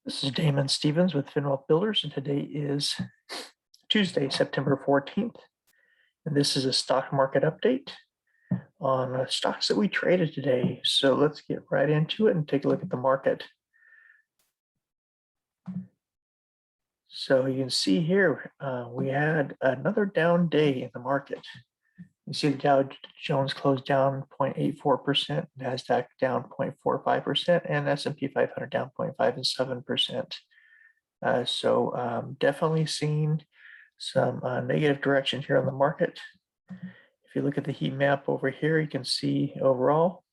This is Damon Stevens with FinWealth Builders, and today is Tuesday, September 14th. And this is a stock market update on stocks that we traded today. So let's get right into it and take a look at the market. So you can see here, we had another down day in the market. You see the Dow Jones closed down 0.84%, NASDAQ down 0.45%, and S&P 500 down 0.57%. So definitely seeing some negative direction here on the market. If you look at the heat map over here, you can see overall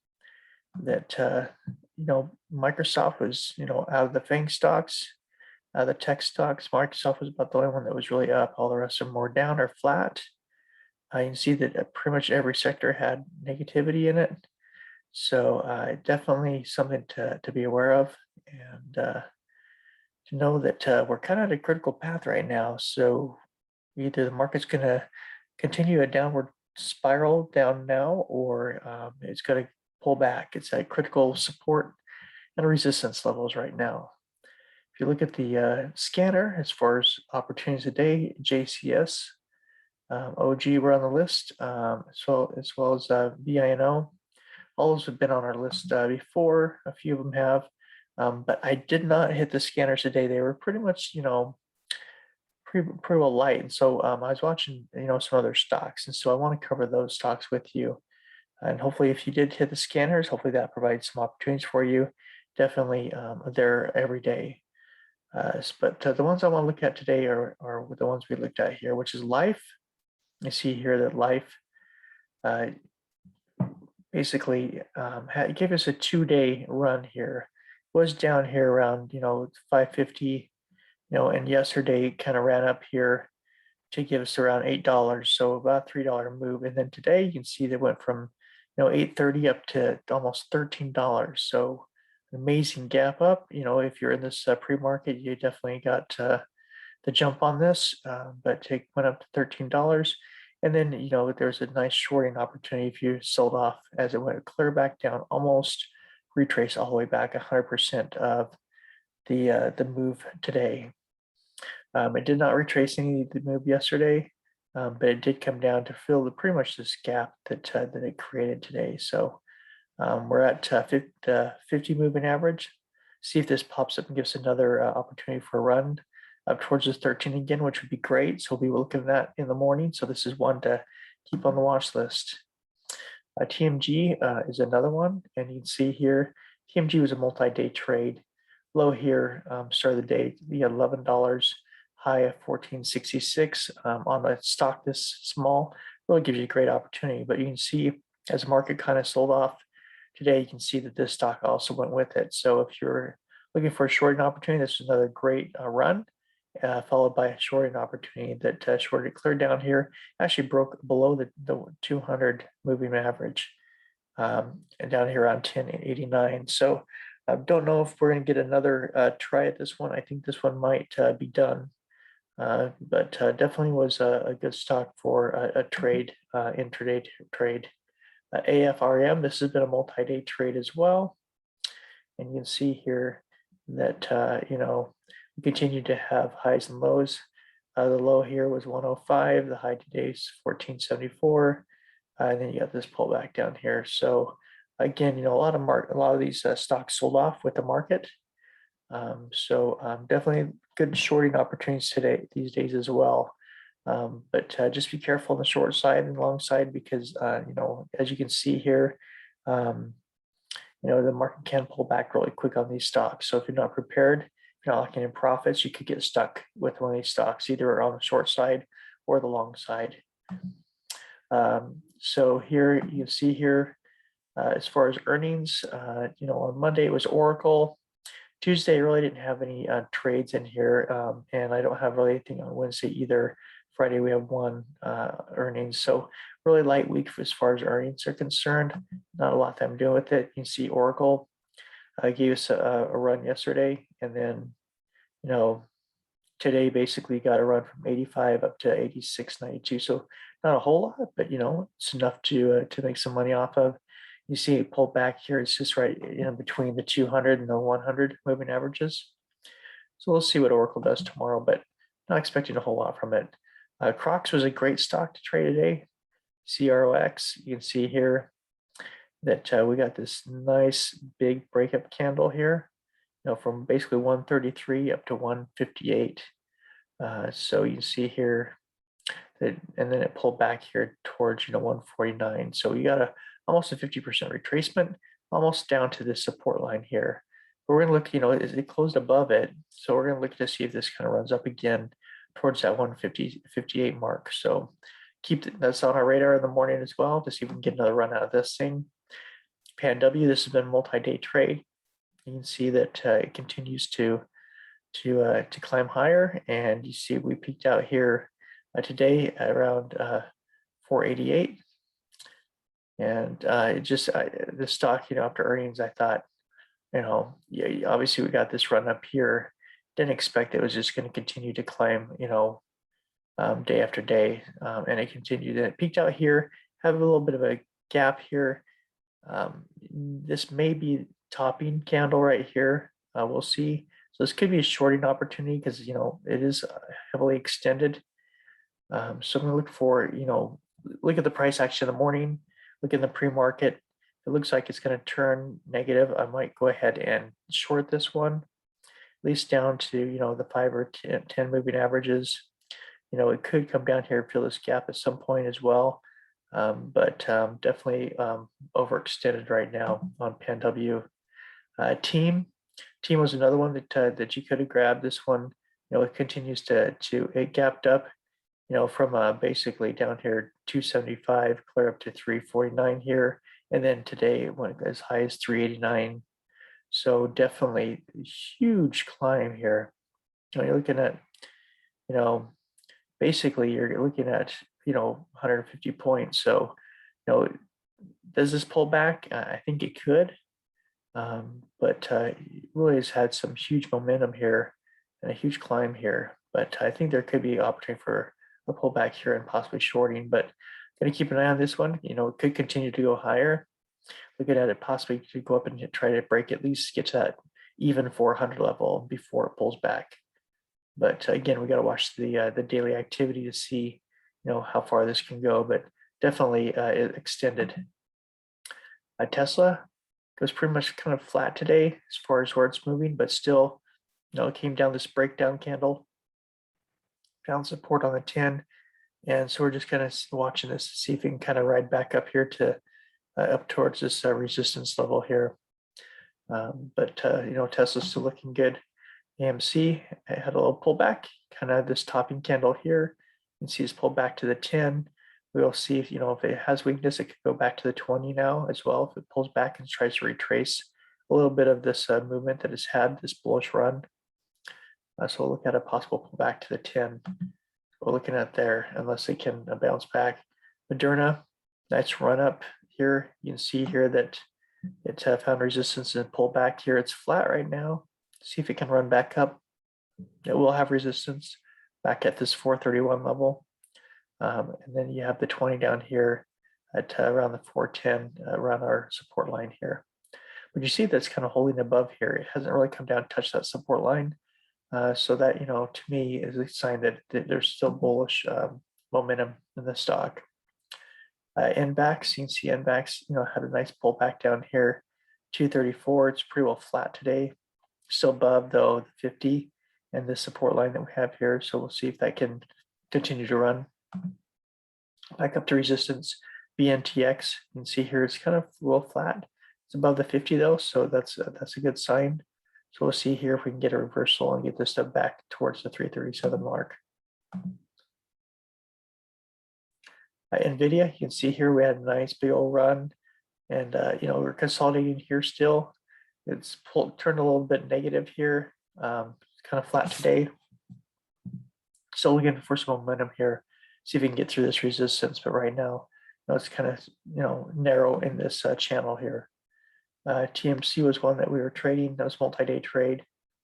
that Microsoft was out of the FANG stocks, the tech stocks. Microsoft was about the only one that was really up. All the rest are more down or flat. You can see that pretty much every sector had negativity in it. So definitely something to be aware of, and to know that we're kind of at a critical path right now. So either the market's going to continue a downward spiral down now, or it's going to pull back. It's at critical support and resistance levels right now. If you look at the scanner, as far as opportunities today, JCS, OG were on the list, as well as BINO. All those have been on our list before. A few of them have, but I did not hit the scanners today. They were pretty much, pretty well light. And so I was watching, some other stocks, and so I want to cover those stocks with you. And hopefully, if you did hit the scanners, hopefully that provides some opportunities for you. Definitely, they're every day. But the ones I want to look at today are the ones we looked at here, which is Life. You see here that Life basically gave us a 2-day run here. It was down here around 550, and yesterday kind of ran up here to give us around $8, so about $3 move. And then today you can see that went from 830 up to almost $13. So an amazing gap up. If you're in this pre-market, you definitely got the jump on this, but it went up to $13. And then, there's a nice shorting opportunity if you sold off as it went clear back down, almost retrace all the way back 100% of the move today. It did not retrace any of the move yesterday, but it did come down to fill pretty much this gap that it created today. So we're at 50 moving average. See if this pops up and gives another opportunity for a run up towards this 13 again, which would be great. So we'll be looking at that in the morning. So this is one to keep on the watch list. TMG is another one, and you can see here, TMG was a multi-day trade. Low here, start of the day, we had $11, high of 1466 on a stock this small. Really gives you a great opportunity. But you can see as the market kind of sold off today, you can see that this stock also went with it. So if you're looking for a shorting opportunity, this is another great run. Followed by a shorting opportunity that shorted clear down here, actually broke below the 200 moving average, and down here on 1089. So I don't know if we're going to get another try at this one. I think this one might be done, but definitely was a good stock for a trade, intraday trade. AFRM, this has been a multi-day trade as well, and you can see here that we continue to have highs and lows. The low here was 105. The high today is 1474. And then you got this pullback down here. So again, a lot of these stocks sold off with the market. So definitely good shorting opportunities these days as well. But just be careful on the short side and long side because as you can see here, the market can pull back really quick on these stocks. So if you're not prepared, you're not locking in profits, you could get stuck with one of these stocks, either on the short side or the long side. So here you can see here, as far as earnings, on Monday it was Oracle. Tuesday I really didn't have any trades in here, and I don't have really anything on Wednesday either. Friday we have one earnings, so really light week as far as earnings are concerned. Not a lot that I'm doing with it. You can see Oracle gave us a run yesterday, and then today basically got a run from 85 up to 86.92. So not a whole lot, but it's enough to make some money off of. You see it pull back here. It's just right between the 200 and the 100 moving averages. So we'll see what Oracle does tomorrow, but not expecting a whole lot from it. CROX was a great stock to trade today. CROX, you can see here that we got this nice big breakup candle here, from basically 133 up to 158. So you can see here that, and then it pulled back here towards 149. So you got almost a 50% retracement, almost down to this support line here. But we're gonna look, it closed above it, so we're gonna look to see if this kind of runs up again towards that 158 mark. So that's on our radar in the morning as well to see if we can get another run out of this thing. PanW, this has been multi-day trade. You can see that it continues to climb higher, and you see we peaked out here today at around 488. And the stock, after earnings, I thought, yeah, obviously we got this run up here. Didn't expect it was just going to continue to climb, day after day, and it continued. And it peaked out here, have a little bit of a gap here. This may be topping candle right here. We'll see. So this could be a shorting opportunity because it is heavily extended. So I'm going to look for look at the price action in the morning. Look in the pre-market. It looks like it's going to turn negative. I might go ahead and short this one, at least down to the 5 or 10 moving averages. It could come down here and fill this gap at some point as well. But definitely overextended right now on PanW. Team was another one that you could have grabbed. This one, it continues it gapped up, from basically down here 275 clear up to 349 here, and then today it went as high as 389. So definitely huge climb here. You're looking at, basically you're looking at 150 points. So does this pull back? I think it could, but it really has had some huge momentum here and a huge climb here. But I think there could be opportunity for a pullback here and possibly shorting. But going to keep an eye on this one. It could continue to go higher. Looking at it possibly to go up and try to break, at least get to that even 400 level before it pulls back. But again, we got to watch the daily activity to see how far this can go. But definitely it extended. Tesla goes pretty much kind of flat today as far as where it's moving, but still, it came down this breakdown candle, found support on the 10, and so we're just kind of watching this to see if we can kind of ride back up here to up towards this resistance level here. But Tesla's still looking good. AMC had a little pullback, kind of this topping candle here. You can see it's pulled back to the 10. We'll see if it has weakness, it could go back to the 20 now as well. If it pulls back and tries to retrace a little bit of this movement that it's had, this bullish run. So we'll look at a possible pullback to the 10. We're looking at there, unless it can bounce back. Moderna, nice run up here. You can see here that it's found resistance and pulled back here. It's flat right now. See if it can run back up. It will have resistance back at this 431 level. And then you have the 20 down here at around the 410, around our support line here. But you see that's kind of holding above here. It hasn't really come down, touched that support line. So that, to me, is a sign that there's still bullish momentum in the stock. NVAX, you can see NVAX, had a nice pullback down here, 234. It's pretty well flat today. Still above, though, the 50 and the support line that we have here. So we'll see if that can continue to run back up to resistance. BNTX, you can see here it's kind of real flat. It's above the 50 though, so that's a good sign. So we'll see here if we can get a reversal and get this stuff back towards the 337 mark. Nvidia, you can see here we had a nice big old run, and we're consolidating here still. It's turned a little bit negative here. It's kind of flat today. Still looking for some momentum here. See if we can get through this resistance, but right now, it's kind of narrow in this channel here. TMC was one that we were trading. That was multi-day trade.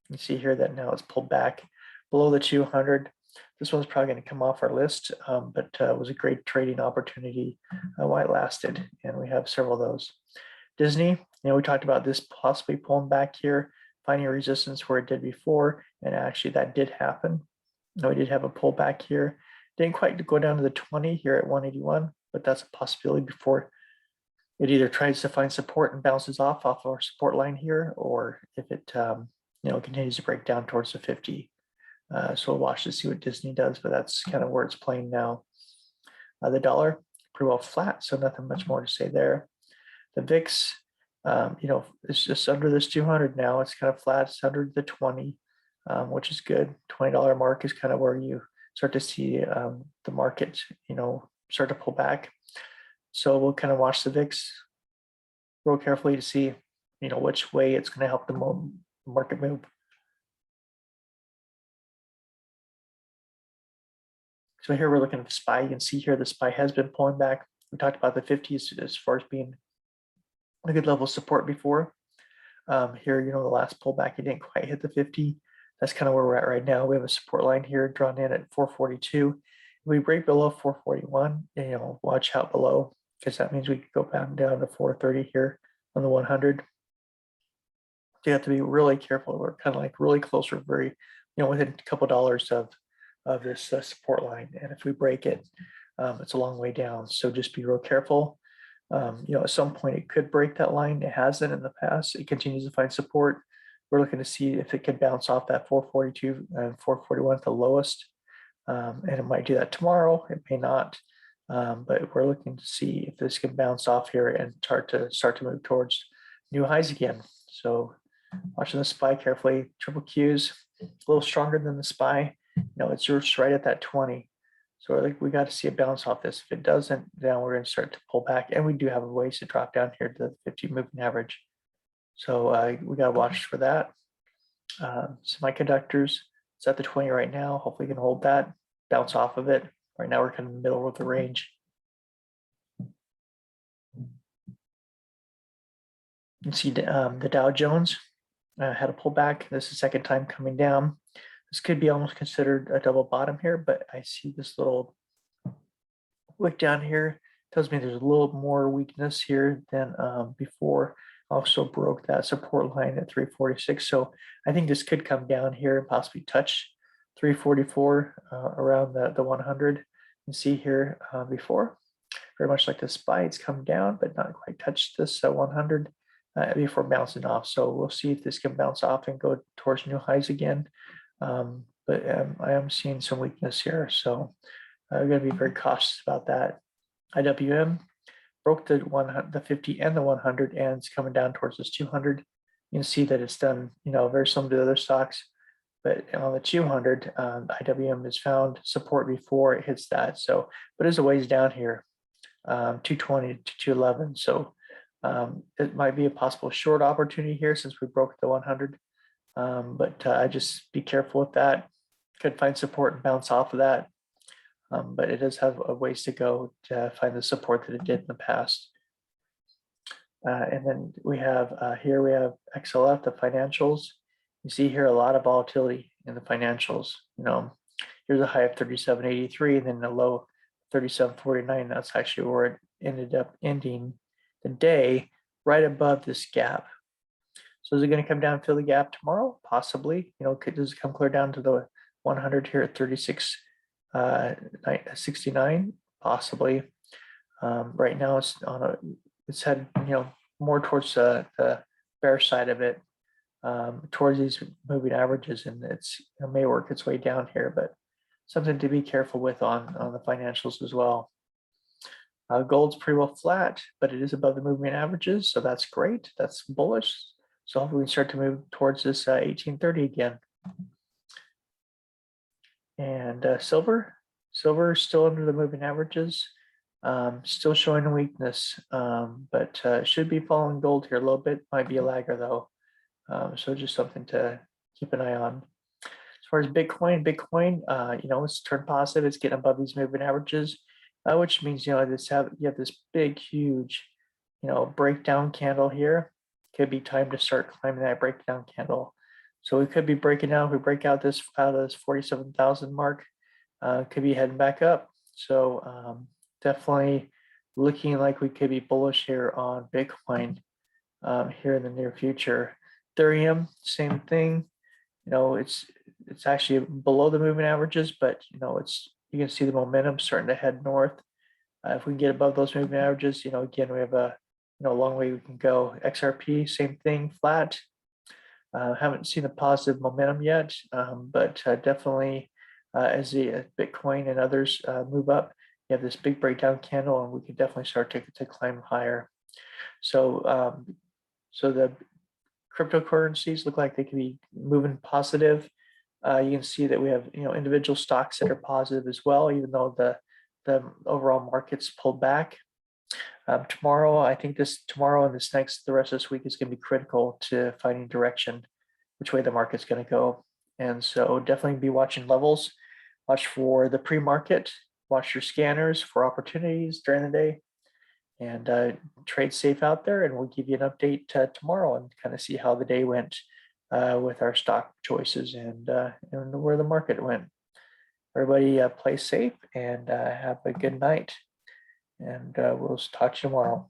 You see here that now it's pulled back below the 200. This one's probably going to come off our list, but it was a great trading opportunity while it lasted, and we have several of those. Disney, we talked about this possibly pulling back here, finding a resistance where it did before, and actually that did happen. We did have a pullback here. Didn't quite go down to the 20 here at 181, but that's a possibility before it either tries to find support and bounces off our support line here, or if it continues to break down towards the 50. So we'll watch to see what Disney does, but that's kind of where it's playing now. The dollar, pretty well flat, so nothing much more to say there. The VIX, it's just under this 200 now. It's kind of flat. It's under the 20, which is good. $20 mark is kind of where you start to see the market, start to pull back. So we'll kind of watch the VIX real carefully to see, which way it's going to help the market move. So here we're looking at the SPY. You can see here the SPY has been pulling back. We talked about the 50s as far as being a good level of support before. Here, the last pullback, it didn't quite hit the 50. That's kind of where we're at right now. We have a support line here drawn in at 442. If we break below 441, watch out below, because that means we could go down to 430 here on the 100. So you have to be really careful. We're kind of like really close. We're very, within a couple dollars of this support line. And if we break it, it's a long way down. So just be real careful. At some point it could break that line. It hasn't in the past. It continues to find support. We're looking to see if it can bounce off that 442 and 441 at the lowest. And it might do that tomorrow. It may not. But we're looking to see if this can bounce off here and start to move towards new highs again. So watching the SPY carefully. Triple Qs, a little stronger than the SPY. It's just right at that 20. So I think we got to see a bounce off this. If it doesn't, then we're going to start to pull back. And we do have a ways to drop down here to the 50 moving average. So we got to watch for that. Semiconductors, it's at the 20 right now. Hopefully we can hold that, bounce off of it. Right now we're kind of in the middle of the range. You can see the Dow Jones had a pullback. This is the second time coming down. This could be almost considered a double bottom here, but I see this little wick down here. Tells me there's a little more weakness here than before. Also broke that support line at 346. So I think this could come down here and possibly touch 344 around the 100. You can see here before, very much like the SPY, it's come down, but not quite touched this 100 before bouncing off. So we'll see if this can bounce off and go towards new highs again. But I am seeing some weakness here, so I'm going to be very cautious about that. IWM broke the 50 and the 100, and it's coming down towards this 200. You can see that it's done, very similar to other stocks, but on the 200, IWM has found support before it hits that. So, but it's a ways down here, 220 to 211. So it might be a possible short opportunity here since we broke the 100. But I just be careful with that. Could find support and bounce off of that. But it does have a ways to go to find the support that it did in the past. And then we have here we have XLF, the financials. You see here a lot of volatility in the financials. Here's a high of 37.83 and then a low 37.49. That's actually where it ended up ending the day, right above this gap. So is it going to come down and fill the gap tomorrow? Possibly. Does it come clear down to the 100 here at 36.69? Possibly. Right now it's headed more towards the bear side of it, towards these moving averages, and it may work its way down here, but something to be careful with on the financials as well. Gold's pretty well flat, but it is above the moving averages, so that's great. That's bullish. So hopefully we start to move towards this 1830 again. And silver is still under the moving averages, still showing a weakness, but should be following gold here a little bit. Might be a lagger though, so just something to keep an eye on. As far as Bitcoin, it's turned positive. It's getting above these moving averages, which means you have this big, huge, breakdown candle here. Could be time to start climbing that breakdown candle. So we could be breaking out. If we break out this 47,000 mark, could be heading back up. So definitely looking like we could be bullish here on Bitcoin here in the near future. Ethereum, same thing. It's actually below the moving averages, but you can see the momentum starting to head north. If we can get above those moving averages, again, we have a long way we can go. XRP, same thing, flat. Haven't seen a positive momentum yet, but definitely as the Bitcoin and others move up, you have this big breakdown candle, and we can definitely start to climb higher. So, so the cryptocurrencies look like they could be moving positive. You can see that we have individual stocks that are positive as well, even though the overall market's pulled back. Tomorrow, I think tomorrow and the rest of this week is going to be critical to finding direction, which way the market's going to go. And so definitely be watching levels, watch for the pre-market, watch your scanners for opportunities during the day, and trade safe out there. And we'll give you an update tomorrow and kind of see how the day went with our stock choices and where the market went. Everybody play safe and have a good night. And we'll talk to you tomorrow.